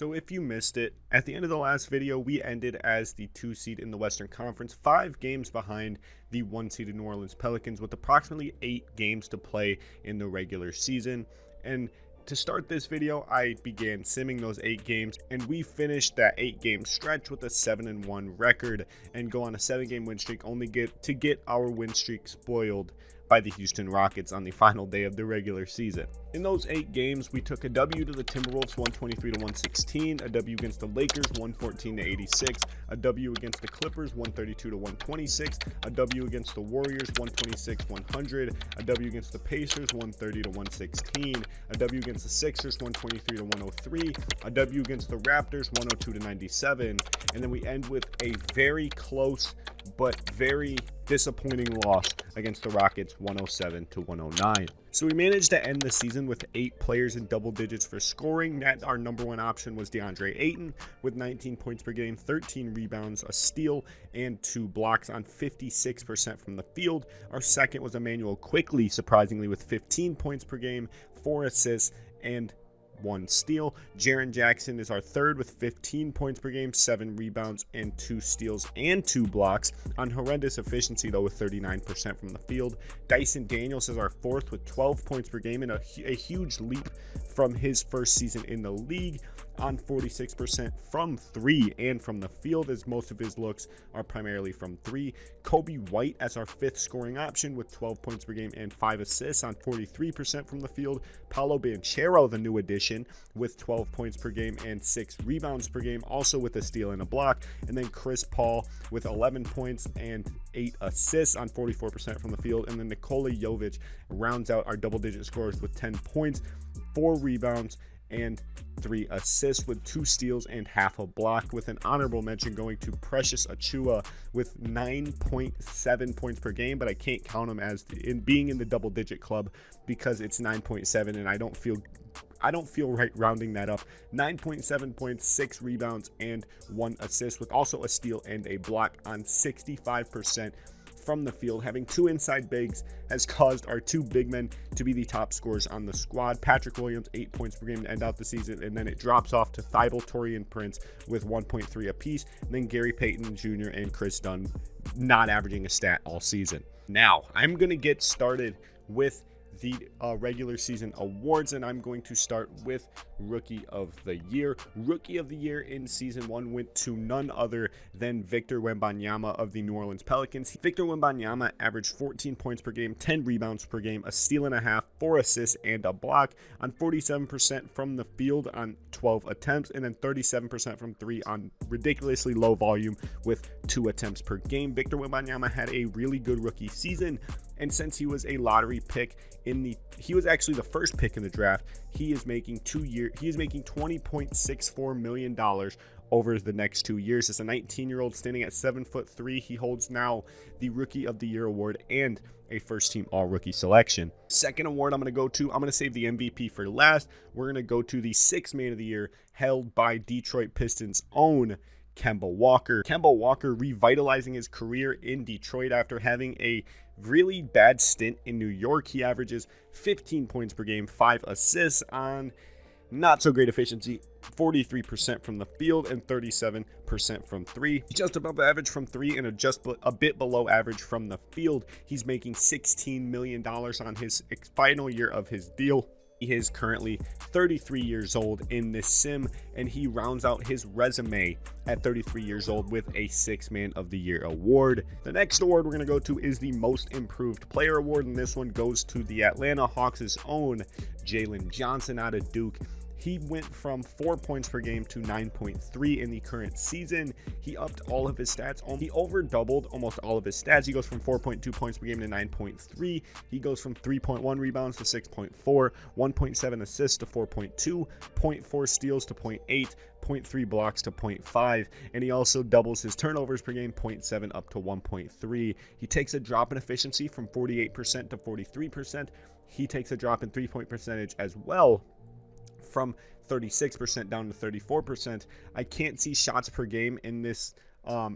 So if you missed it, at the end of the last video, we ended as the 2 seed in the Western Conference, 5 games behind the 1 seeded New Orleans Pelicans with approximately 8 games to play in the regular season. And to start this video, I began simming those 8 games, and we finished that 8-game stretch with a 7-1 record and go on a 7-game win streak, only to get our win streak spoiled by the Houston Rockets on the final day of the regular season. In those 8 games, we took a W to the Timberwolves 123-116, a W against the Lakers 114-86, a W against the Clippers 132-126, a W against the Warriors 126-100, a W against the Pacers 130-116, a W against the Sixers 123-103, a W against the Raptors 102-97, and then we end with a very close but very disappointing loss against the Rockets 107-109. So we managed to end the season with 8 players in double digits for scoring. Our number one option was DeAndre Ayton with 19 points per game, 13 rebounds, a steal, and 2 blocks on 56% from the field. Our second was Emmanuel Quickley, surprisingly, with 15 points per game, 4 assists, and 1 steal. Jaren Jackson is our third with 15 points per game, 7 rebounds, and 2 steals and 2 blocks on horrendous efficiency, though, with 39% from the field. Dyson Daniels is our fourth with 12 points per game and a huge leap from his first season in the league on 46% from 3 and from the field, as most of his looks are primarily from 3. Kobe White as our 5th scoring option with 12 points per game and 5 assists on 43% from the field. Paolo Banchero, the new addition, with 12 points per game and 6 rebounds per game, also with a steal and a block. And then Chris Paul with 11 points and 8 assists on 44% from the field. And then Nikola Jovic rounds out our double-digit scorers with 10 points, 4 rebounds, and 3 assists with 2 steals and half a block, with an honorable mention going to Precious Achiuwa with 9.7 points per game, but I can't count him as being in the double digit club because it's 9.7 and I don't feel right rounding that up. 9.7 points, 6 rebounds, and 1 assist, with also a steal and a block on 65% from the field. Having 2 inside bigs has caused our 2 big men to be the top scorers on the squad. Patrick Williams, 8 points per game to end out the season, and then it drops off to Thibault, Taurean Prince with 1.3 apiece, and then Gary Payton Jr. and Chris Dunn not averaging a stat all season. Now, I'm going to get started with the regular season awards, and I'm going to start with Rookie of the Year. Rookie of the Year in Season 1 went to none other than Victor Wembanyama of the New Orleans Pelicans. Victor Wembanyama averaged 14 points per game, 10 rebounds per game, a steal and a half, 4 assists, and a block on 47% from the field on 12 attempts, and then 37% from 3 on ridiculously low volume with 2 attempts per game. Victor Wembanyama had a really good rookie season, and since he was a lottery pick he was actually the first pick in the draft, he is making $20.64 million over the next 2 years. As a 19-year-old standing at 7'3", he holds now the Rookie of the Year award and a first-team All-Rookie selection. Second award I'm going to save the MVP for last. We're going to go to the 6th Man of the Year, held by Detroit Pistons' own Kemba Walker. Kemba Walker revitalizing his career in Detroit after having a really bad stint in New York. He averages 15 points per game, 5 assists on not so great efficiency, 43% from the field and 37% from 3. Just above average from 3 and just a bit below average from the field. He's making $16 million on his final year of his deal. He is currently 33 years old in this sim, and he rounds out his resume at 33 years old with a 6th Man of the Year award. The next award we're going to go to is the Most Improved Player award, and this one goes to the Atlanta Hawks' own Jalen Johnson out of Duke. He went from 4 points per game to 9.3 in the current season. He upped all of his stats. He over-doubled almost all of his stats. He goes from 4.2 points per game to 9.3. He goes from 3.1 rebounds to 6.4, 1.7 assists to 4.2, 0.4 steals to 0.8, 0.3 blocks to 0.5, and he also doubles his turnovers per game, 0.7 up to 1.3. He takes a drop in efficiency from 48% to 43%. He takes a drop in three-point percentage as well, from 36% down to 34%. I can't see shots per game in this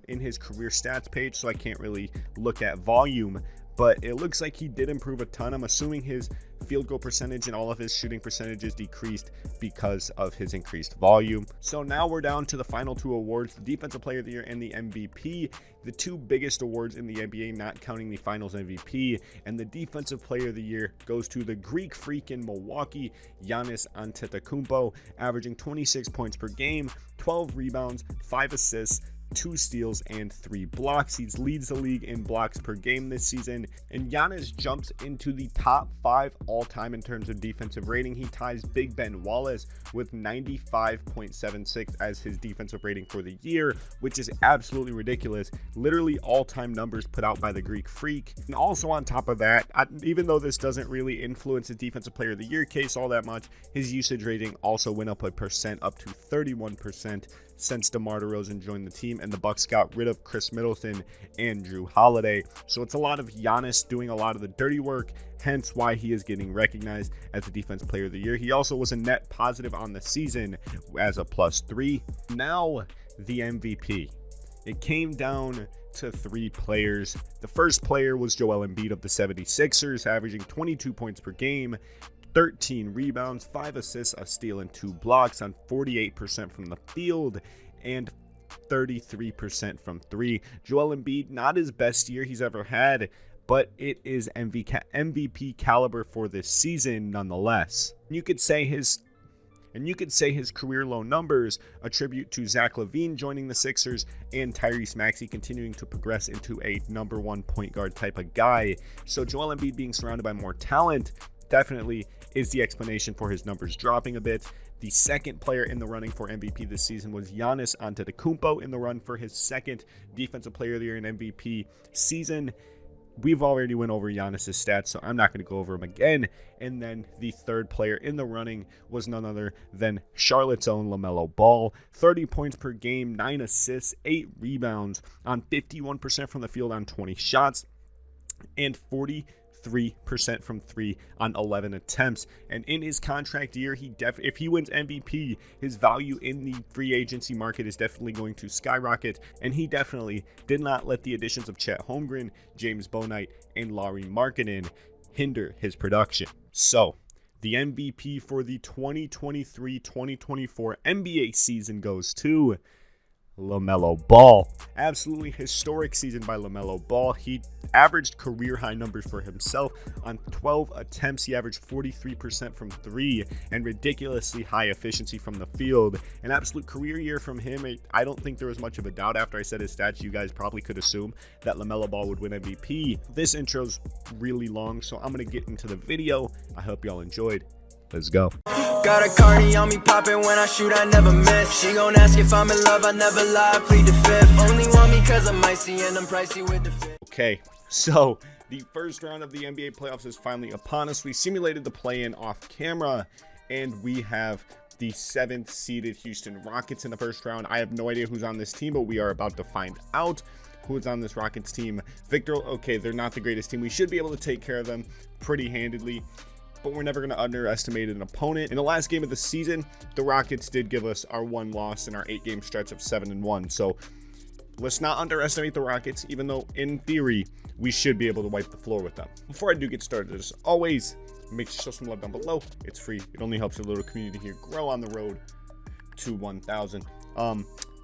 in his career stats page, so I can't really look at volume, but it looks like he did improve a ton. I'm assuming his field goal percentage and all of his shooting percentages decreased because of his increased volume. So now we're down to the final two awards, the Defensive Player of the Year and the MVP, the two biggest awards in the NBA, not counting the Finals MVP. And the Defensive Player of the Year goes to the Greek Freak in Milwaukee, Giannis Antetokounmpo, averaging 26 points per game, 12 rebounds, 5 assists, 2 steals, and 3 blocks. He leads the league in blocks per game this season, and Giannis jumps into the top 5 all-time in terms of defensive rating. He ties Big Ben Wallace with 95.76 as his defensive rating for the year, which is absolutely ridiculous. Literally all-time numbers put out by the Greek Freak. And also on top of that, even though this doesn't really influence his Defensive Player of the Year case all that much, his usage rating also went up a percent, up to 31%. Since DeMar DeRozan joined the team and the Bucks got rid of Chris Middleton and Drew Holiday. So it's a lot of Giannis doing a lot of the dirty work, hence why he is getting recognized as the Defensive Player of the Year. He also was a net positive on the season as a +3. Now the MVP. It came down to 3 players. The first player was Joel Embiid of the 76ers, averaging 22 points per game, 13 rebounds, 5 assists, a steal, and 2 blocks on 48% from the field and 33% from 3. Joel Embiid, not his best year he's ever had, but it is MVP caliber for this season nonetheless. You could say his career low numbers attribute to Zach LaVine joining the Sixers and Tyrese Maxey continuing to progress into a number 1 point guard type of guy. So Joel Embiid being surrounded by more talent definitely is the explanation for his numbers dropping a bit. The second player in the running for MVP this season was Giannis Antetokounmpo in the run for his second Defensive Player of the Year and MVP season. We've already went over Giannis's stats, so I'm not going to go over them again. And then the third player in the running was none other than Charlotte's own LaMelo Ball. 30 points per game, 9 assists, 8 rebounds on 51% from the field on 20 shots, and 43% from 3 on 11 attempts. And in his contract year, if he wins MVP, his value in the free agency market is definitely going to skyrocket, and he definitely did not let the additions of Chet Holmgren, James Bouknight, and Lauri Markkanen hinder his production. So the MVP for the 2023-2024 NBA season goes to LaMelo Ball. Absolutely historic season by LaMelo Ball. He averaged career high numbers for himself on 12 attempts. He averaged 43% from 3 and ridiculously high efficiency from the field. An absolute career year from him. I don't think there was much of a doubt after I said his stats. You guys probably could assume that LaMelo Ball would win MVP. This intro's really long, so I'm going to get into the video. I hope y'all enjoyed. Let's go. Got a Cardi on me poppin' when I shoot, I never miss. She gon' ask if I'm in love, I never lie, plead the fifth. Only want me cause I'm icy and I'm pricey with the fifth. Okay, so the first round of the NBA playoffs is finally upon us. We simulated the play-in off camera, and we have the 7th seeded Houston Rockets in the first round. I have no idea who's on this team, but we are about to find out who's on this Rockets team. Victor, okay, they're not the greatest team. We should be able to take care of them pretty handedly, but we're never going to underestimate an opponent. In the last game of the season, the Rockets did give us our 1 loss in our 8-game stretch of 7-1. So let's not underestimate the Rockets, even though in theory, we should be able to wipe the floor with them. Before I do get started, as always, make sure to show some love down below. It's free. It only helps the little community here grow on the road to 1,000.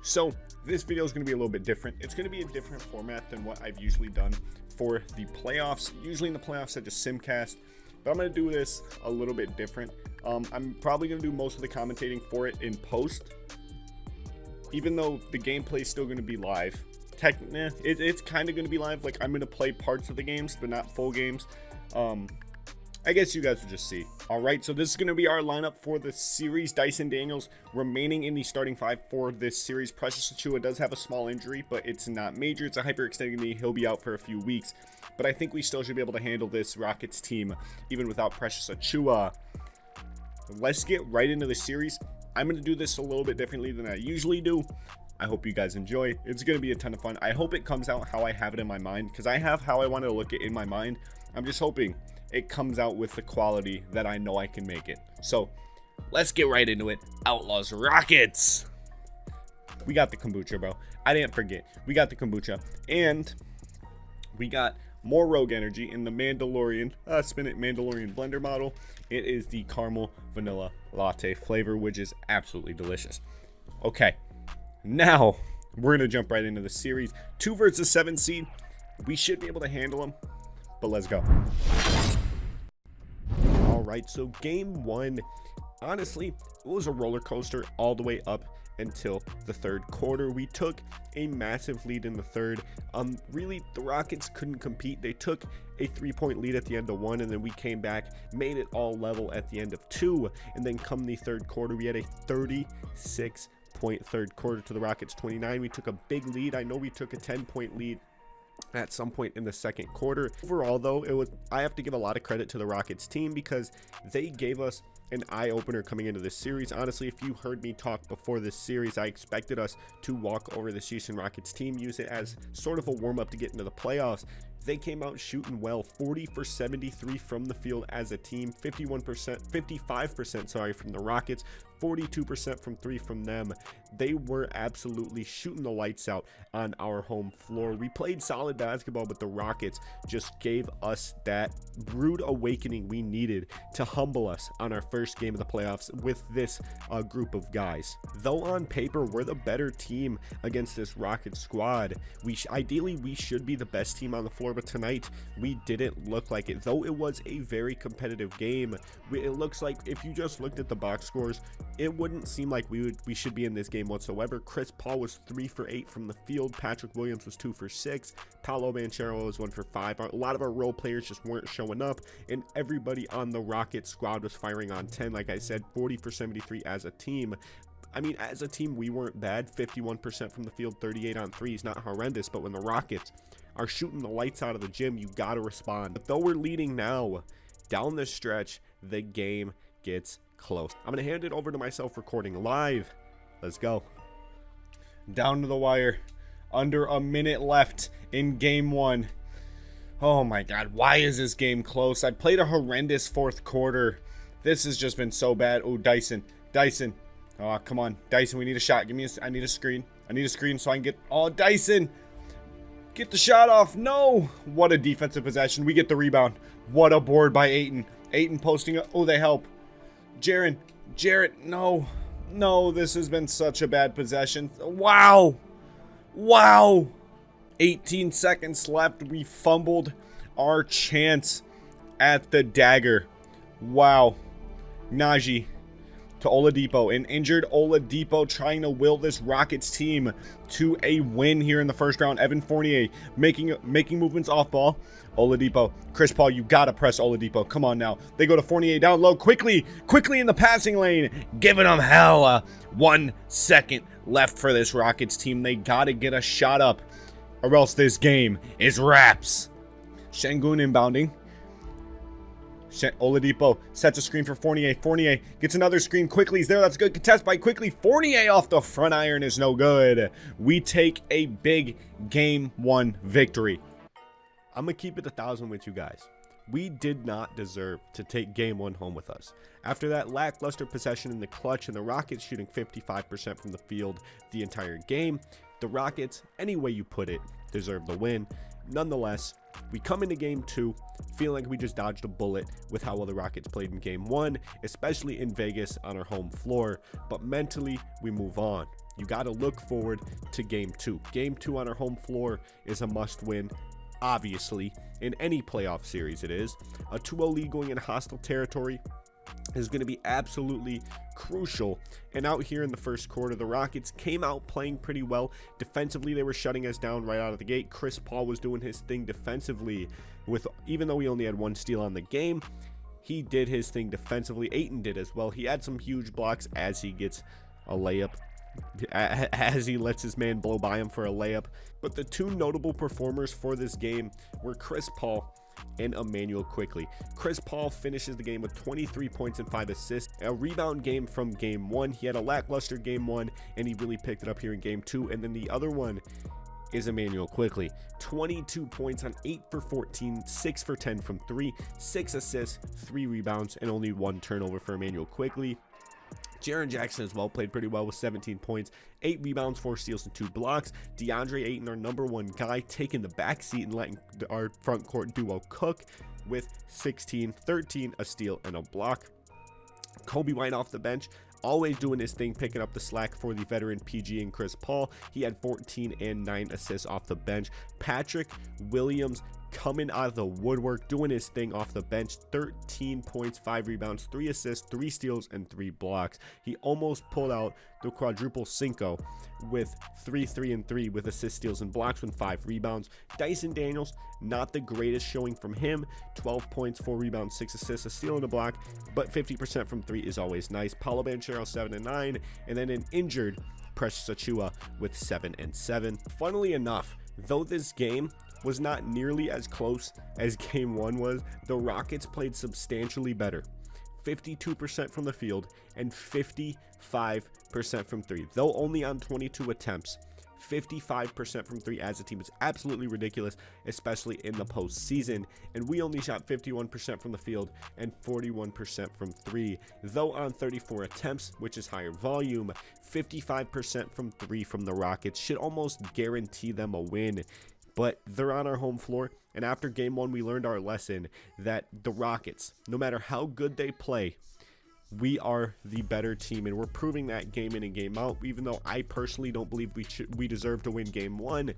So this video is going to be a little bit different. It's going to be a different format than what I've usually done for the playoffs. Usually in the playoffs, I just simcast. But I'm going to do this a little bit different. I'm probably going to do most of the commentating for it in post, even though the gameplay is still going to be live. It's kind of going to be live. Like, I'm going to play parts of the games, but not full games. I guess you guys will just see. All right, so this is going to be our lineup for the series. Dyson Daniels remaining in the starting 5 for this series. Precious Achiuwa does have a small injury, but it's not major. It's a hyperextended knee. He'll be out for a few weeks, but I think we still should be able to handle this Rockets team even without Precious Achiuwa. Let's get right into the series. I'm going to do this a little bit differently than I usually do. I hope you guys enjoy. It's going to be a ton of fun. I hope it comes out how I have it in my mind, because I have how I want to look at it in my mind. I'm just hoping it comes out with the quality that I know I can make it. So let's get right into it. Outlaws Rockets. We got the kombucha, bro. I didn't forget. We got the kombucha. And we got more Rogue Energy in the Mandalorian blender model. It is the caramel vanilla latte flavor, which is absolutely delicious. Okay, now we're gonna jump right into the series. 2 versus 7 seed. We should be able to handle them, but let's go. All right, so game 1, honestly, it was a roller coaster all the way up until the third quarter. We took a massive lead in the third. Really, the Rockets couldn't compete. They took a 3-point lead at the end of 1, and then we came back, made it all level at the end of 2, and then come the third quarter, we had a 36-point third quarter to the Rockets 29. We took a big lead. I know we took a 10-point lead at some point in the second quarter. Overall, though, I have to give a lot of credit to the Rockets team because they gave us an eye-opener coming into this series. Honestly, if you heard me talk before this series, I expected us to walk over the Houston Rockets team, use it as sort of a warm-up to get into the playoffs. They came out shooting well, 40 for 73 from the field as a team, 55% from the Rockets, 42% from 3 from them. They were absolutely shooting the lights out on our home floor. We played solid basketball, but the Rockets just gave us that rude awakening we needed to humble us on our first game of the playoffs with this group of guys. Though on paper, we're the better team against this Rockets squad. Ideally, we should be the best team on the floor, but tonight we didn't look like it. Though it was a very competitive game, it looks like if you just looked at the box scores, it wouldn't seem like we should be in this game whatsoever. Chris Paul was 3 for 8 from the field. Patrick Williams was 2 for 6. Paolo Banchero was 1 for 5. A lot of our role players just weren't showing up, and everybody on the Rockets squad was firing on 10. Like I said, 40 for 73 as a team. I mean, as a team, we weren't bad. 51% from the field, 38 on threes, not horrendous, but when the Rockets are shooting the lights out of the gym, you got to respond. But though we're leading now, down the stretch, the game gets close. I'm going to hand it over to myself recording live. Let's go. Down to the wire. Under a minute left in game 1. Oh my God, why is this game close? I played a horrendous fourth quarter. This has just been so bad. Oh, Dyson. Oh, come on. Dyson, we need a shot. I need a screen. I need a screen so I can get... Oh, Dyson. Get the shot off. No. What a defensive possession. We get the rebound. What a board by Ayton. Ayton posting up. Oh, they help. Jarrett. No. This has been such a bad possession. Wow. 18 seconds left. We fumbled our chance at the dagger. Wow. Najee to Oladipo, an injured Oladipo trying to will this Rockets team to a win here in the first round. Evan Fournier making movements off ball. Oladipo, Chris Paul, you gotta press Oladipo. Come on now. They go to Fournier down low quickly in the passing lane, giving them hell. 1 second left for this Rockets team. They gotta get a shot up, or else this game is wraps. Şengün inbounding. Oladipo sets a screen for Fournier. Fournier gets another screen. Quickly, he's there. That's a good contest by Quickly. Fournier off the front iron is no good. We take a big game 1 victory. I'm going to keep it 1,000 with you guys. We did not deserve to take game 1 home with us. After that lackluster possession in the clutch and the Rockets shooting 55% from the field the entire game, the Rockets, any way you put it, deserve the win. Nonetheless, we come into game 2 feeling like we just dodged a bullet with how well the Rockets played in game 1, especially in Vegas on our home floor. But mentally, we move on. You got to look forward to game 2. Game 2 on our home floor is a must win. Obviously, in any playoff series it is. A 2-0 lead going in hostile territory is going to be absolutely crucial. And out here in the first quarter, the Rockets came out playing pretty well. Defensively, they were shutting us down right out of the gate. Chris Paul was doing his thing defensively. Even though he only had 1 steal on the game, he did his thing defensively. Ayton did as well. He had some huge blocks as he gets a layup, as he lets his man blow by him for a layup. But the 2 notable performers for this game were Chris Paul and Emmanuel Quickly. Chris Paul finishes the game with 23 points and 5 assists, a rebound game from game 1. He had a lackluster game 1, and he really picked it up here in game 2. And then the other one is Emmanuel Quickly. 22 points on 8 for 14, 6 for 10 from 3, 6 assists, 3 rebounds, and only 1 turnover for Emmanuel Quickly. Jaren Jackson as well played pretty well with 17 points, 8 rebounds, 4 steals, and 2 blocks. DeAndre Ayton, our number one guy, taking the backseat and letting our front court duo cook with 16, 13, a steal, and a block. Kobe White off the bench, always doing his thing, picking up the slack for the veteran PG and Chris Paul. He had 14 and 9 assists off the bench. Patrick Williams coming out of the woodwork, doing his thing off the bench. 13 points, 5 rebounds, 3 assists, 3 steals, and 3 blocks. He almost pulled out the quadruple cinco with 3, 3, and 3 with assists, steals, and blocks with 5 rebounds. Dyson Daniels, not the greatest showing from him. 12 points, 4 rebounds, 6 assists, a steal, and a block, but 50% from 3 is always nice. Paolo Banchero, 7 and 9, and then an injured Precious Achiuwa with 7 and 7. Funnily enough, though this game was not nearly as close as game 1 was, the Rockets played substantially better. 52% from the field and 55% from 3, though only on 22 attempts. 55% from 3 as a team is absolutely ridiculous, especially in the postseason. And we only shot 51% from the field and 41% from 3, though on 34 attempts, which is higher volume. 55% from 3 from the Rockets should almost guarantee them a win. But they're on our home floor, and after game 1, we learned our lesson that the Rockets, no matter how good they play, we are the better team, and we're proving that game in and game out. Even though I personally don't believe we deserve to win game 1,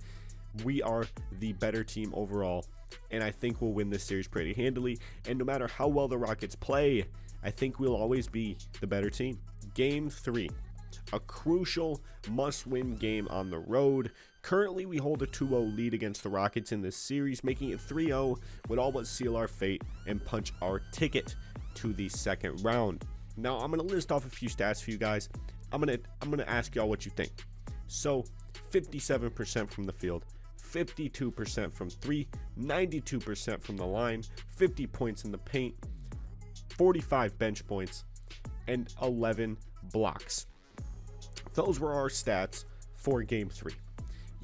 we are the better team overall, and I think we'll win this series pretty handily. And no matter how well the Rockets play, I think we'll always be the better team. Game 3, a crucial must-win game on the road. Currently, we hold a 2-0 lead against the Rockets in this series, making it 3-0, would all but seal our fate and punch our ticket to the second round. Now, I'm going to list off a few stats for you guys. I'm gonna ask y'all what you think. So, 57% from the field, 52% from 3, 92% from the line, 50 points in the paint, 45 bench points, and 11 blocks. Those were our stats for game 3.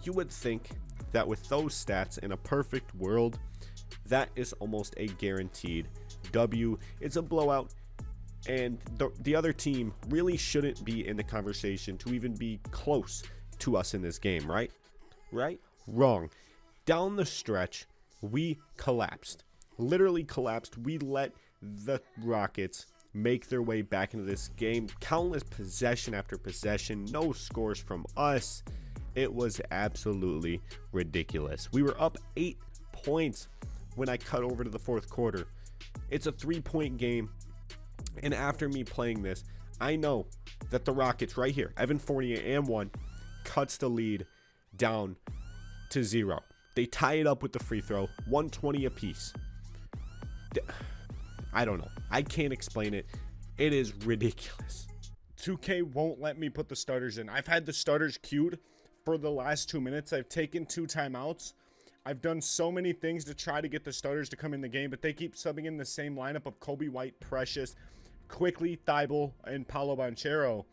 You would think that with those stats in a perfect world, that is almost a guaranteed W. It's a blowout, and the other team really shouldn't be in the conversation to even be close to us in this game, right? Wrong. Down the stretch, we collapsed. Literally collapsed. We let the Rockets make their way back into this game. Countless possession after possession. No scores from us. It was absolutely ridiculous. We were up 8 points when I cut over to the fourth quarter. It's a 3-point game. And after me playing this, I know that the Rockets right here, Evan Fournier and 1, cuts the lead down to 0. They tie it up with the free throw, 120 apiece. I don't know. I can't explain it. It is ridiculous. 2K won't let me put the starters in. I've had the starters queued for the last 2 minutes. I've taken 2 timeouts. I've done so many things to try to get the starters to come in the game, but they keep subbing in the same lineup of Kobe White, Precious, Quickly, Thibault, and Paolo Banchero.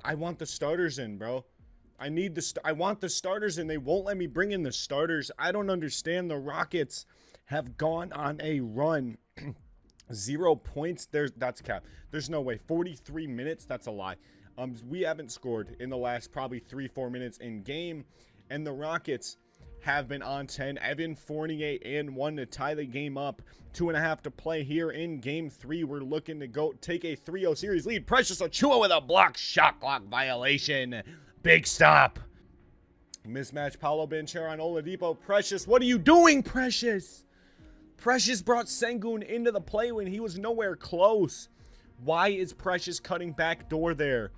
I want the starters in, bro. I want the starters in. They won't let me bring in the starters. I don't understand. The Rockets have gone on a run. 0 points. That's cap. There's no way. 43 minutes. That's a lie. We haven't scored in the last probably 3-4 minutes in game, and the Rockets have been on 10. Evan Fournier and 1 to tie the game up. 2.5 to play here in game 3. We're looking to go take a 3-0 series lead. Precious Achiuwa with a block shot clock violation. Big stop. Mismatch. Paolo Banchero on Oladipo. Precious, what are you doing, Precious? Precious brought Sengun into the play when he was nowhere close. Why is Precious cutting back door there?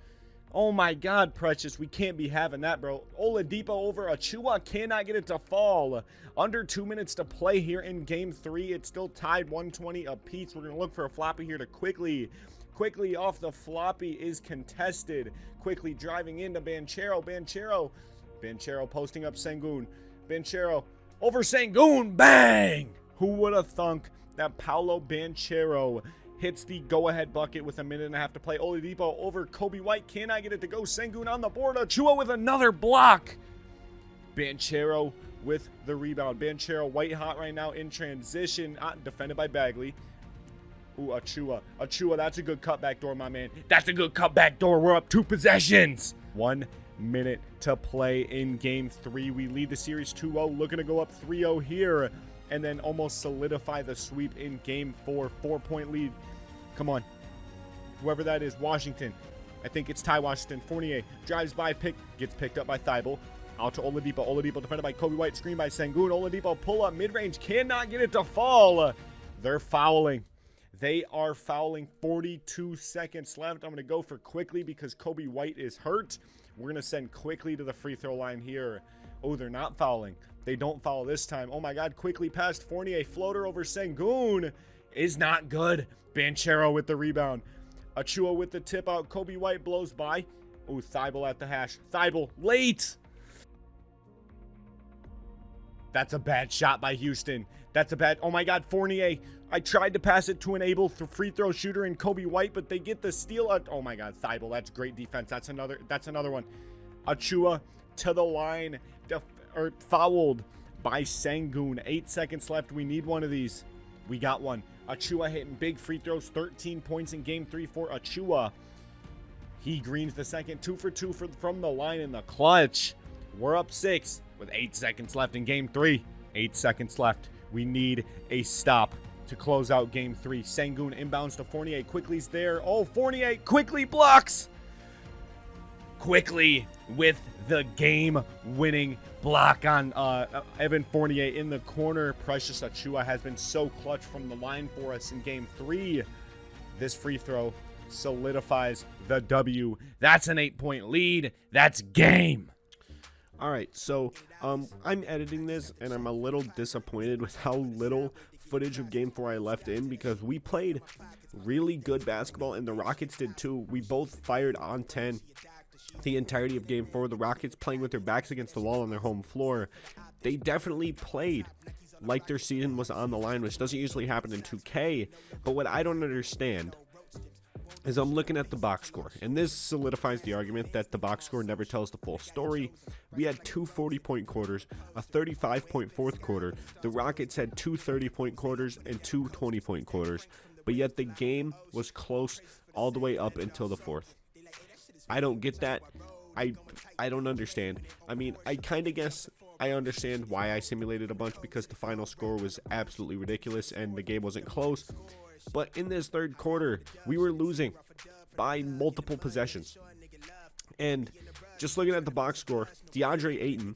Oh my God, Precious, we can't be having that, bro. Oladipo over Achiuwa, cannot get it to fall. Under 2 minutes to play here in game 3. It's still tied 120 apiece. We're going to look for a floppy here to Quickly. Quickly off the floppy is contested. Quickly driving into Banchero. Banchero posting up Sengun. Banchero over Sengun. Bang! Who would have thunk that Paolo Banchero hits the go-ahead bucket with 1.5 minutes to play. Oladipo over Kobe White. Cannot get it to go. Sengun on the board. Achiuwa with another block. Banchero with the rebound. Banchero white hot right now in transition. Defended by Bagley. Ooh, Achua, that's a good cutback door, my man. That's a good cutback door. We're up 2 possessions. 1 minute to play in game 3. We lead the series 2-0, looking to go up 3-0 here, and then almost solidify the sweep in game 4. 4-point lead. Come on. Whoever that is, Washington. I think it's Ty Washington. Fournier drives by, gets picked up by Thibault. Out to Oladipo. Oladipo defended by Kobe White. Screen by Sengun. Oladipo pull up mid-range. Cannot get it to fall. They're fouling. They are fouling. 42 seconds left. I'm going to go for Quickly because Kobe White is hurt. We're going to send Quickly to the free throw line here. Oh, they're not fouling. They don't foul this time. Oh my God. Quickly past Fournier. Floater over Sengun is not good. Banchero with the rebound. Achua with the tip out. Kobe White blows by. Oh, Thibault at the hash. Thibault late. That's a bad shot by Houston. That's a bad. Oh my God, Fournier. I tried to pass it to an able free throw shooter in Kobe White, but they get the steal. Oh my God, Thibault. That's great defense. That's another one. Achua to the line. Fouled by Sengun. 8 seconds left. We need one of these. We got one. Achua hitting big free throws. 13 points in game 3 for Achua. He greens the second. 2 for 2 from the line in the clutch. We're up 6 with 8 seconds left in game 3. 8 seconds left. We need a stop to close out game 3. Sengun inbounds to Fournier. Quickly's there. Oh, Fournier quickly blocks. Quickly with the game-winning block on Evan Fournier in the corner. Precious Achua has been so clutch from the line for us in game 3. This free throw solidifies the W. That's an 8-point lead. That's game. All right, so I'm editing this, and I'm a little disappointed with how little footage of Game 4 I left in because we played really good basketball, and the Rockets did too. We both fired on 10 the entirety of Game 4. The Rockets playing with their backs against the wall on their home floor. They definitely played like their season was on the line, which doesn't usually happen in 2K. But what I don't understand is I'm looking at the box score, and this solidifies the argument that the box score never tells the full story. We had 2 40-point quarters, a 35-point fourth quarter. The Rockets had 2 30-point quarters and 2 20-point quarters, but yet the game was close all the way up until the fourth. I don't get that. I don't understand. I mean, I kind of guess I understand why I simulated a bunch because the final score was absolutely ridiculous and the game wasn't close. But in this third quarter, we were losing by multiple possessions. And just looking at the box score, DeAndre Ayton,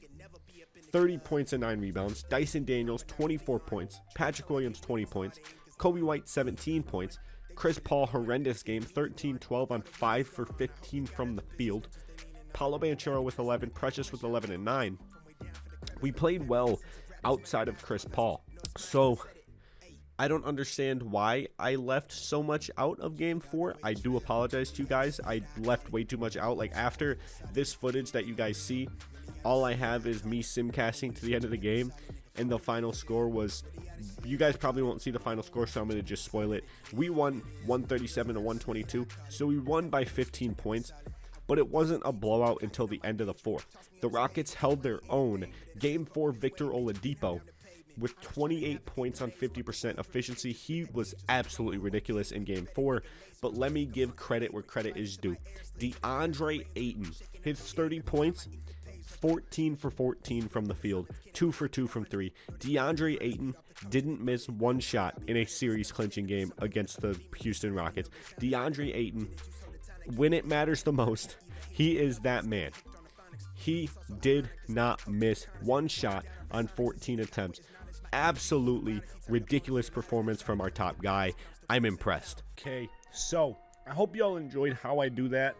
30 points and 9 rebounds. Dyson Daniels, 24 points. Patrick Williams, 20 points. Kobe White, 17 points. Chris Paul, horrendous game, 13-12 on 5 for 15 from the field. Paolo Banchero with 11. Precious with 11 and 9. We played well outside of Chris Paul. So I don't understand why I left so much out of game 4. I do apologize to you guys. I left way too much out. Like, after this footage that you guys see, all I have is me simcasting to the end of the game, and the final score was, you guys probably won't see the final score, so I'm going to just spoil it. We won 137-122, so we won by 15 points, but it wasn't a blowout until the end of the fourth. The Rockets held their own. Game 4, Victor Oladipo with 28 points on 50% efficiency. He was absolutely ridiculous in game 4, but let me give credit where credit is due. DeAndre Ayton, his 30 points, 14 for 14 from the field, 2 for 2 from 3. DeAndre Ayton didn't miss one shot in a series clinching game against the Houston Rockets. DeAndre Ayton, when it matters the most, he is that man. He did not miss one shot on 14 attempts. Absolutely ridiculous performance from our top guy. I'm impressed. Okay, so I hope y'all enjoyed how I do that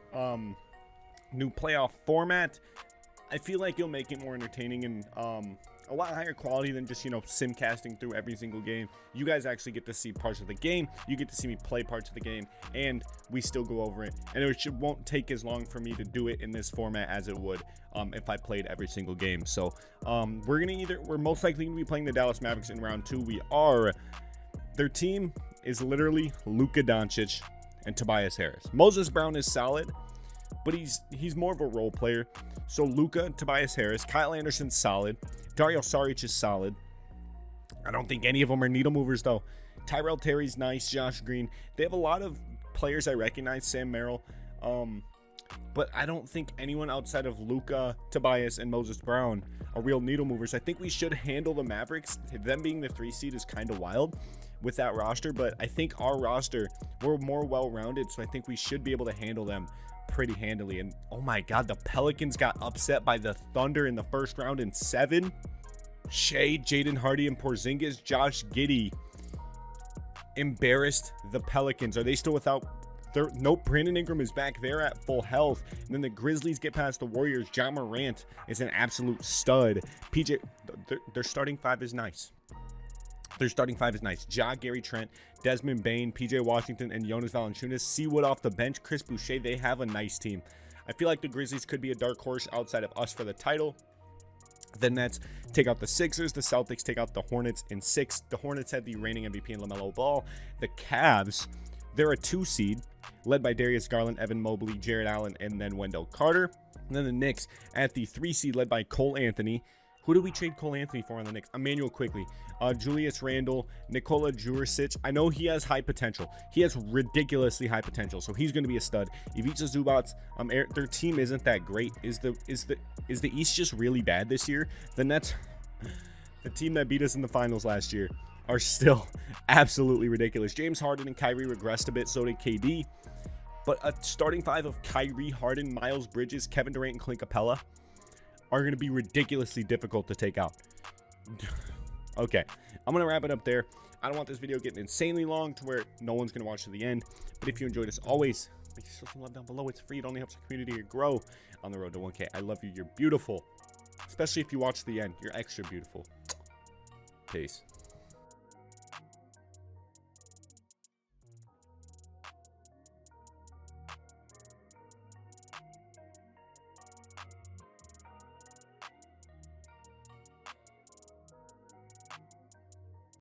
new playoff format. I feel like you'll make it more entertaining and a lot higher quality than just, simcasting through every single game. You guys actually get to see parts of the game. You get to see me play parts of the game, and we still go over it. And it won't take as long for me to do it in this format as it would if I played every single game. So we're most likely going to be playing the Dallas Mavericks in round 2. We are. Their team is literally Luka Doncic and Tobias Harris. Moses Brown is solid, but he's more of a role player. So Luka, Tobias Harris, Kyle Anderson's solid. Dario Saric is solid. I don't think any of them are needle movers, though. Tyrell Terry's nice. Josh Green. They have a lot of players I recognize. Sam Merrill. But I don't think anyone outside of Luka, Tobias, and Moses Brown are real needle movers. I think we should handle the Mavericks. Them being the 3 seed is kind of wild with that roster, but I think our roster, we're more well-rounded, so I think we should be able to handle them pretty handily. And oh my God, the Pelicans got upset by the Thunder in the first round in 7. Shea, Jaden Hardy, and Porzingis, Josh Giddey embarrassed the Pelicans. Are they still without? Nope, Brandon Ingram is back. They're at full health. And then the Grizzlies get past the Warriors. John Morant is an absolute stud. PJ, their starting 5 is nice. Their starting 5 is nice. Ja, Gary Trent, Desmond Bane, PJ Washington, and Jonas Valanciunas. Seawood off the bench. Chris Boucher. They have a nice team. I feel like the Grizzlies could be a dark horse outside of us for the title. The Nets take out the Sixers. The Celtics take out the Hornets in 6. The Hornets had the reigning MVP in LaMelo Ball. The Cavs, they're a 2 seed, led by Darius Garland, Evan Mobley, Jared Allen, and then Wendell Carter. And then the Knicks at the 3 seed, led by Cole Anthony. Who did we trade Cole Anthony for on the Knicks? Emmanuel Quickly, Julius Randle, Nikola Jurisic. I know he has high potential. He has ridiculously high potential, so he's going to be a stud. Ivica Zubac, their team isn't that great. Is the East just really bad this year? The Nets, the team that beat us in the finals last year, are still absolutely ridiculous. James Harden and Kyrie regressed a bit, so did KD. But a starting 5 of Kyrie, Harden, Miles Bridges, Kevin Durant, and Clint Capella are going to be ridiculously difficult to take out. Okay, I'm going to wrap it up there. I don't want this video getting insanely long to where no one's going to watch to the end. But if you enjoyed, as always, make sure to show some love down below. It's free. It only helps the community grow on the road to 1K. I love you. You're beautiful. Especially if you watch to the end. You're extra beautiful. Peace.